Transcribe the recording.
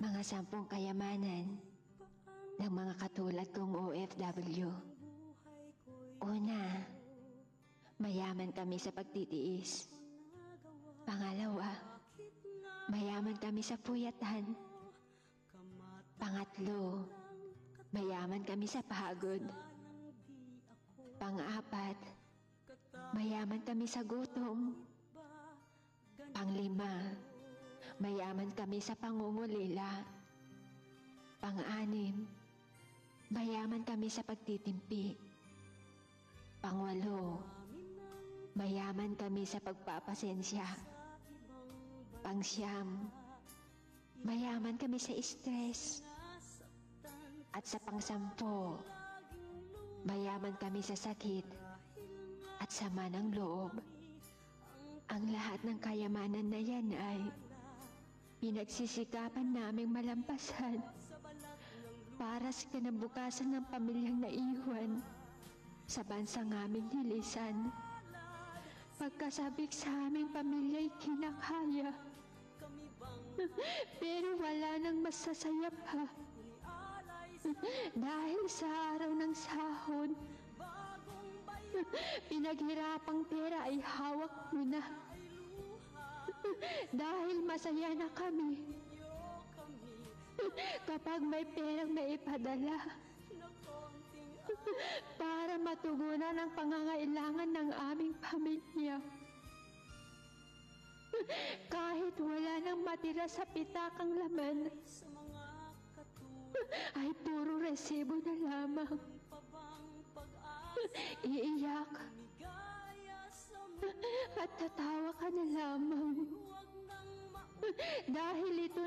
Mga 10 kayamanan ng mga katulad kong OFW. Una, mayaman kami sa pagtitiis. Pangalawa, mayaman kami sa puyatan. Pangatlo, mayaman kami sa pagod. Pang-apat, mayaman kami sa gutom. Pang-5, mayaman kami sa pangungulila. Pang-6, mayaman kami sa pagtitimpi. Pang-8, mayaman kami sa pagpapasensya. Pang-9, mayaman kami sa stress. At sa pang-10, mayaman kami sa sakit at sama ng loob. Ang lahat ng kayamanan na yan ay pinagsisikapan naming malampasan para sa kinabukasan ng pamilyang naiwan sa bansang aming nilisan. Pagkasabik sa aming pamilya'y kinakaya, pero wala nang masasaya pa. Dahil sa araw ng sahod, pinaghirapang pera ay hawak mo na. Dahil masaya na kami kapag may perang maipadala para matugunan ang pangangailangan ng aming pamilya. Kahit wala nang matira sa pitakang laman, ay puro resibo na lamang. Iiyak at tatawa ka na lamang dahil ito